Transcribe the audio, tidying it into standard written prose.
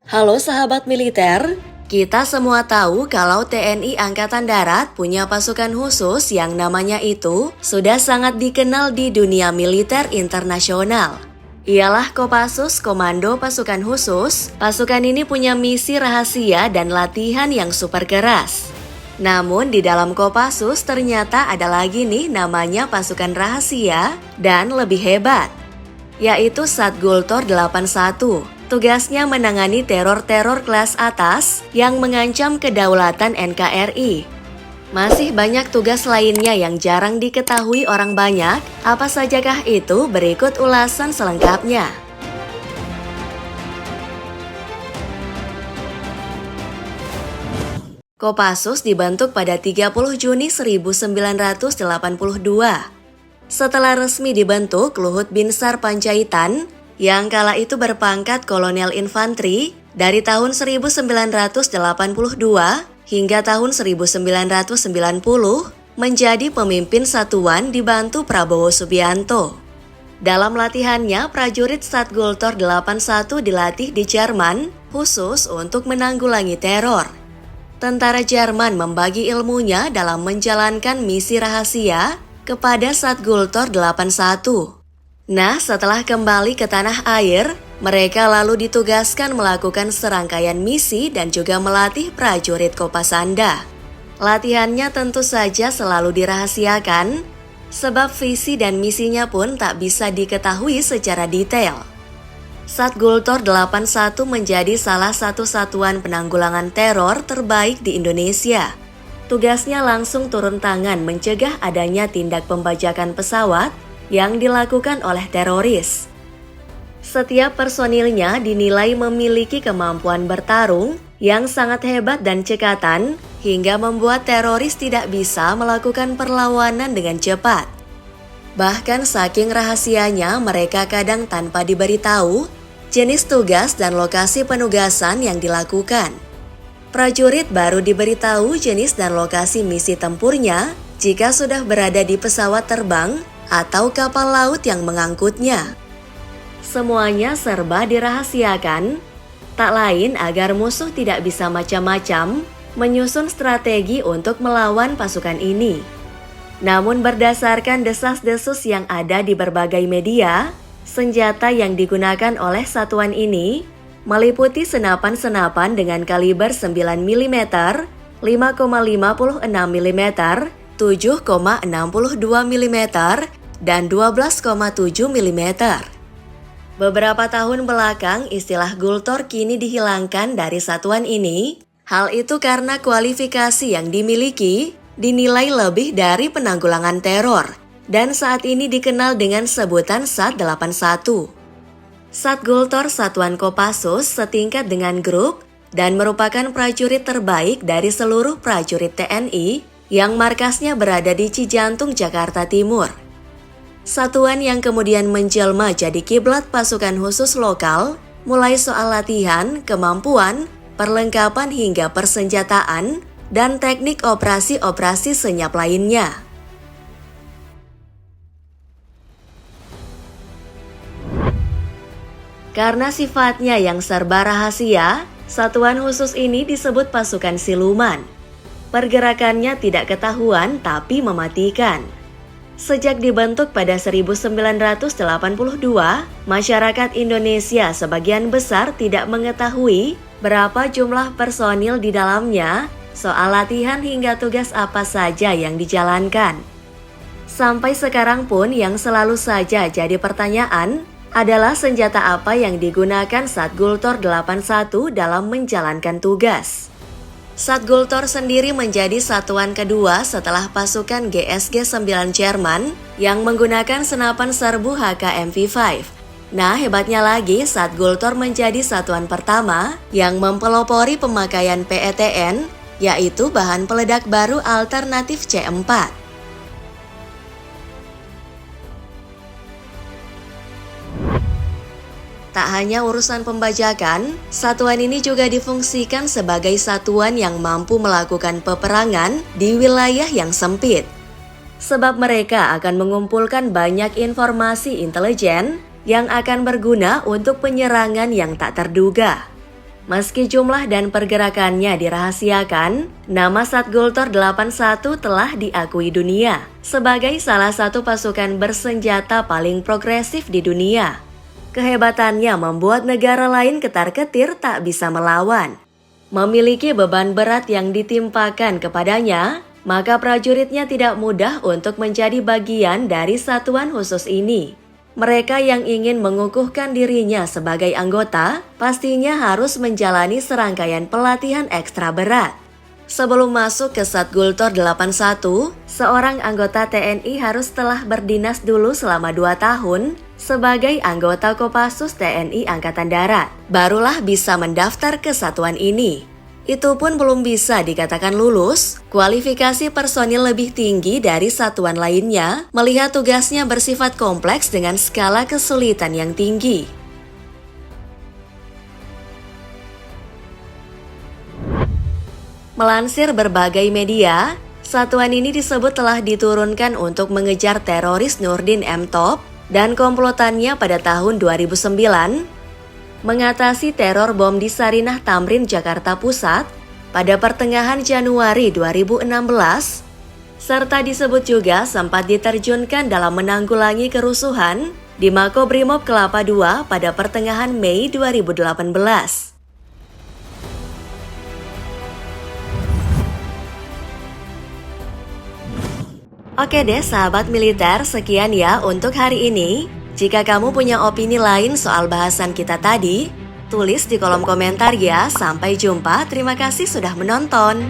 Halo sahabat militer, kita semua tahu kalau TNI Angkatan Darat punya pasukan khusus yang namanya itu sudah sangat dikenal di dunia militer internasional. Ialah Kopassus, Komando Pasukan Khusus. Pasukan ini punya misi rahasia dan latihan yang super keras. Namun di dalam Kopassus ternyata ada lagi nih namanya pasukan rahasia dan lebih hebat, yaitu Satgultor 81. Tugasnya menangani teror-teror kelas atas yang mengancam kedaulatan NKRI. Masih banyak tugas lainnya yang jarang diketahui orang banyak. Apa sajakah itu? Berikut ulasan selengkapnya. Kopassus dibentuk pada 30 Juni 1982. Setelah resmi dibentuk, Luhut Binsar Panjaitan yang kala itu berpangkat kolonel infanteri dari tahun 1982 hingga tahun 1990 menjadi pemimpin satuan dibantu Prabowo Subianto. Dalam latihannya, prajurit Satgultor 81 dilatih di Jerman khusus untuk menanggulangi teror. Tentara Jerman membagi ilmunya dalam menjalankan misi rahasia kepada Satgultor 81. Nah, setelah kembali ke tanah air, mereka lalu ditugaskan melakukan serangkaian misi dan juga melatih prajurit Kopasanda. Latihannya tentu saja selalu dirahasiakan, sebab visi dan misinya pun tak bisa diketahui secara detail. Satgultor 81 menjadi salah satu satuan penanggulangan teror terbaik di Indonesia. Tugasnya langsung turun tangan mencegah adanya tindak pembajakan pesawat yang dilakukan oleh teroris. Setiap personilnya dinilai memiliki kemampuan bertarung yang sangat hebat dan cekatan hingga membuat teroris tidak bisa melakukan perlawanan dengan cepat. Bahkan saking rahasianya, mereka kadang tanpa diberitahu jenis tugas dan lokasi penugasan yang dilakukan. Prajurit baru diberitahu jenis dan lokasi misi tempurnya jika sudah berada di pesawat terbang atau kapal laut yang mengangkutnya. Semuanya serba dirahasiakan, tak lain agar musuh tidak bisa macam-macam menyusun strategi untuk melawan pasukan ini. Namun berdasarkan desas-desus yang ada di berbagai media, senjata yang digunakan oleh satuan ini meliputi senapan-senapan dengan kaliber 9 mm, 5,56 mm, 7,62 mm, dan 12,7 mm. Beberapa tahun belakang, istilah Gultor kini dihilangkan dari satuan ini. Hal itu karena kualifikasi yang dimiliki dinilai lebih dari penanggulangan teror, dan saat ini dikenal dengan sebutan Sat 81. Satgultor Satuan Kopassus setingkat dengan grup dan merupakan prajurit terbaik dari seluruh prajurit TNI yang markasnya berada di Cijantung, Jakarta Timur. Satuan yang kemudian menjelma jadi kiblat pasukan khusus lokal, mulai soal latihan, kemampuan, perlengkapan hingga persenjataan, dan teknik operasi-operasi senyap lainnya. Karena sifatnya yang serba rahasia, satuan khusus ini disebut pasukan siluman. Pergerakannya tidak ketahuan tapi mematikan. Sejak dibentuk pada 1982, masyarakat Indonesia sebagian besar tidak mengetahui berapa jumlah personil di dalamnya, soal latihan hingga tugas apa saja yang dijalankan. Sampai sekarang pun yang selalu saja jadi pertanyaan adalah senjata apa yang digunakan Satgultor 81 dalam menjalankan tugas. Satgultor sendiri menjadi satuan kedua setelah pasukan GSG 9 Jerman yang menggunakan senapan serbu HKMV5. Nah, hebatnya lagi, Satgultor menjadi satuan pertama yang mempelopori pemakaian PETN, yaitu bahan peledak baru alternatif C4. Tak hanya urusan pembajakan, satuan ini juga difungsikan sebagai satuan yang mampu melakukan peperangan di wilayah yang sempit. Sebab mereka akan mengumpulkan banyak informasi intelijen yang akan berguna untuk penyerangan yang tak terduga. Meski jumlah dan pergerakannya dirahasiakan, nama Satgultor 81 telah diakui dunia sebagai salah satu pasukan bersenjata paling progresif di dunia. Kehebatannya membuat negara lain ketar-ketir tak bisa melawan. Memiliki beban berat yang ditimpakan kepadanya, maka prajuritnya tidak mudah untuk menjadi bagian dari satuan khusus ini. Mereka yang ingin mengukuhkan dirinya sebagai anggota pastinya harus menjalani serangkaian pelatihan ekstra berat. Sebelum masuk ke Satgultor 81, seorang anggota TNI harus telah berdinas dulu selama 2 tahun sebagai anggota Kopassus TNI Angkatan Darat. Barulah bisa mendaftar ke satuan ini. Itu pun belum bisa dikatakan lulus, kualifikasi personil lebih tinggi dari satuan lainnya melihat tugasnya bersifat kompleks dengan skala kesulitan yang tinggi. Melansir berbagai media, satuan ini disebut telah diturunkan untuk mengejar teroris Nurdin M. Top dan komplotannya pada tahun 2009, mengatasi teror bom di Sarinah Tamrin, Jakarta Pusat pada pertengahan Januari 2016, serta disebut juga sempat diterjunkan dalam menanggulangi kerusuhan di Makobrimob Kelapa II pada pertengahan Mei 2018. Oke deh sahabat militer, sekian ya untuk hari ini. Jika kamu punya opini lain soal bahasan kita tadi, tulis di kolom komentar ya. Sampai jumpa, terima kasih sudah menonton.